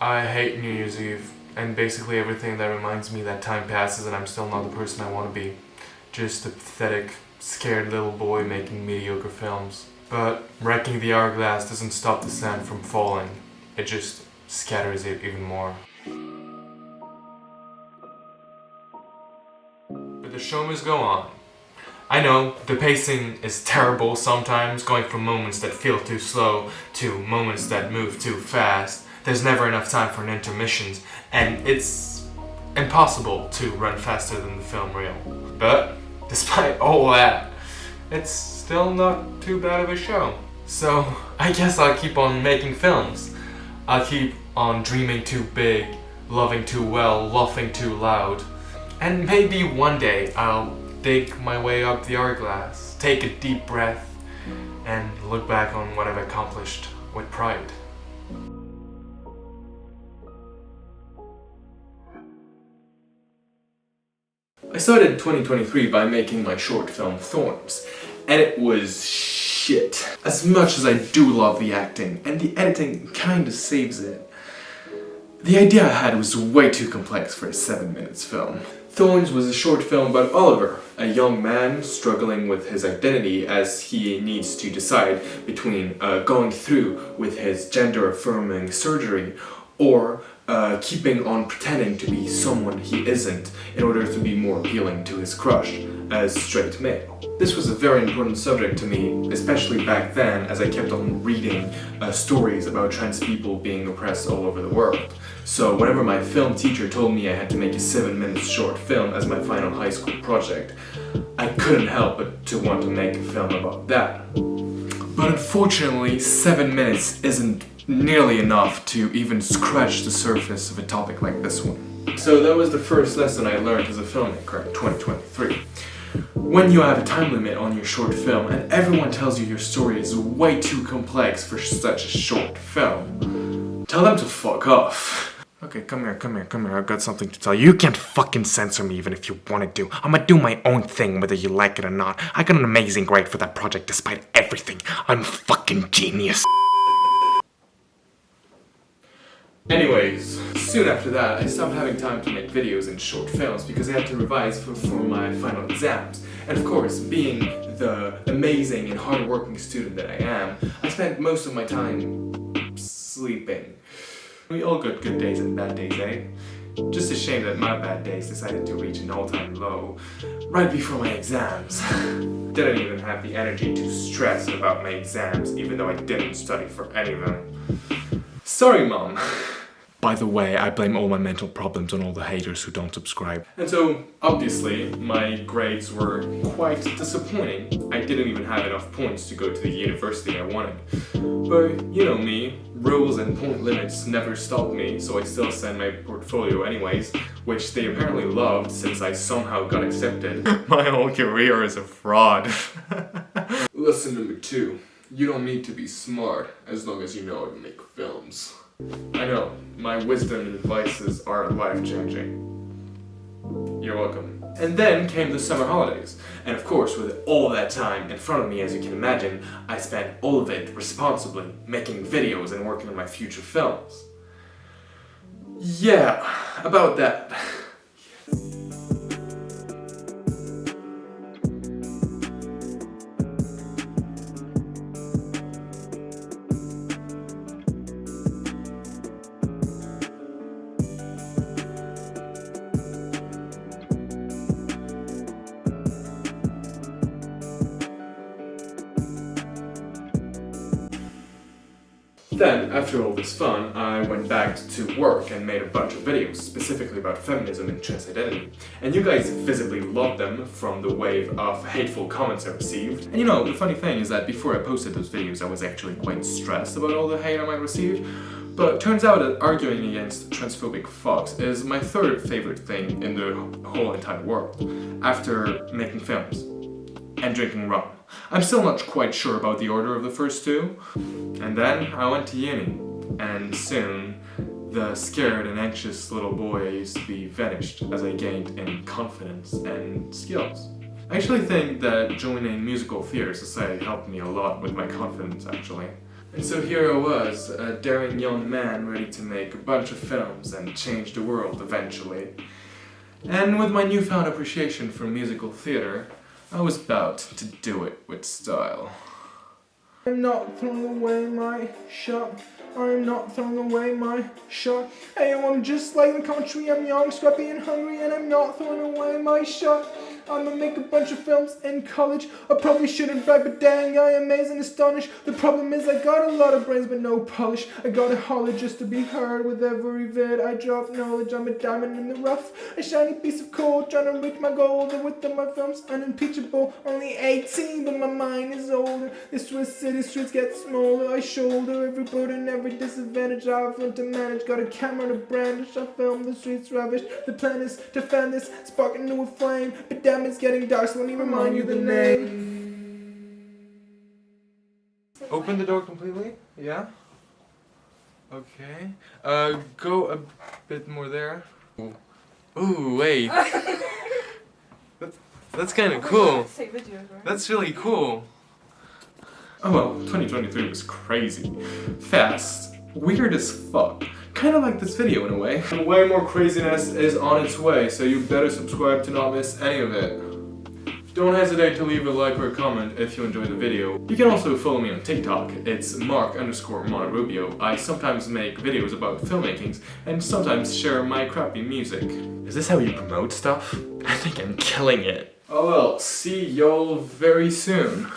I hate New Year's Eve, and basically everything that reminds me that time passes and I'm still not the person I want to be. Just a pathetic, scared little boy making mediocre films. But wrecking the hourglass doesn't stop the sand from falling, it just scatters it even more. But the show must go on. I know, the pacing is terrible sometimes, going from moments that feel too slow to moments that move too fast. There's never enough time for an intermissions, and it's impossible to run faster than the film reel. But, despite all that, it's still not too bad of a show. So, I guess I'll keep on making films. I'll keep on dreaming too big, loving too well, laughing too loud. And maybe one day I'll dig my way up the hourglass, take a deep breath, and look back on what I've accomplished with pride. I started 2023 by making my short film Thorns, and it was shit. As much as I do love the acting, and the editing kinda saves it, the idea I had was way too complex for a 7 minutes film. Thorns was a short film about Oliver, a young man struggling with his identity as he needs to decide between going through with his gender-affirming surgery or keeping on pretending to be someone he isn't in order to be more appealing to his crush as straight male. This was a very important subject to me, especially back then, as I kept on reading stories about trans people being oppressed all over the world. So whenever my film teacher told me I had to make a 7-minute short film as my final high school project, I couldn't help but to want to make a film about that. But unfortunately, 7 minutes isn't nearly enough to even scratch the surface of a topic like this one. So that was the first lesson I learned as a filmmaker in 2023. When you have a time limit on your short film and everyone tells you your story is way too complex for such a short film, tell them to fuck off. Okay, come here, I've got something to tell you. You can't fucking censor me even if you wanted to. I'ma do my own thing whether you like it or not. I got an amazing grade for that project despite everything. I'm a fucking genius. Anyways, soon after that, I stopped having time to make videos and short films because I had to revise for my final exams. And of course, being the amazing and hard-working student that I am, I spent most of my time sleeping. We all got good days and bad days, eh? Just a shame that my bad days decided to reach an all-time low right before my exams. Didn't even have the energy to stress about my exams, even though I didn't study for any of them. Sorry, Mom. By the way, I blame all my mental problems on all the haters who don't subscribe. And so, obviously, my grades were quite disappointing. I didn't even have enough points to go to the university I wanted. But, you know me, rules and point limits never stopped me, so I still sent my portfolio anyways, which they apparently loved since I somehow got accepted. My whole career is a fraud. Lesson number 2. You don't need to be smart as long as you know how to make films. I know, my wisdom and advices are life-changing. You're welcome. And then came the summer holidays. And of course, with all that time in front of me, as you can imagine, I spent all of it responsibly, making videos and working on my future films. Yeah, about that. Then, after all this fun, I went back to work and made a bunch of videos, specifically about feminism and trans identity. And you guys visibly loved them from the wave of hateful comments I received. And you know, the funny thing is that before I posted those videos, I was actually quite stressed about all the hate I might receive. But it turns out that arguing against transphobic fucks is my third favorite thing in the whole entire world, after making films and drinking rum. I'm still not quite sure about the order of the first two. And then I went to uni, and soon the scared and anxious little boy I used to be vanished as I gained in confidence and skills. I actually think that joining musical theater society helped me a lot with my confidence, actually. And so here I was, a daring young man ready to make a bunch of films and change the world eventually. And with my newfound appreciation for musical theatre, I was about to do it with style. I'm not throwing away my shot. I'm not throwing away my shot. Hey, I'm just like the country. I'm young, scrappy and hungry, and I'm not throwing away my shot. I'ma make a bunch of films in college. I probably shouldn't brag, but dang, I am amazed and astonished. The problem is I got a lot of brains but no polish. I gotta holler just to be heard. With every vid I drop knowledge. I'm a diamond in the rough, a shiny piece of coal, trying to reach my goal. The width of my film's unimpeachable. Only 18, but my mind is older. The Swiss city streets get smaller. I shoulder every burden, every disadvantage I've learned to manage. Got a camera to brandish. I film the streets ravished. The plan is to fan this spark into a flame. But damn, it's getting dark, so let me remind you the name. Open the door completely? Yeah? Okay. Go a bit more there. Ooh, wait. That's kind of cool. That's really cool. Oh well, 2023 was crazy. Fast. Weird as fuck. Kind of like this video in a way. And way more craziness is on its way, so you better subscribe to not miss any of it. Don't hesitate to leave a like or a comment if you enjoyed the video. You can also follow me on TikTok. It's Mark_Monrubio. I sometimes make videos about filmmakings and sometimes share my crappy music. Is this how you promote stuff? I think I'm killing it. Oh well, see y'all very soon.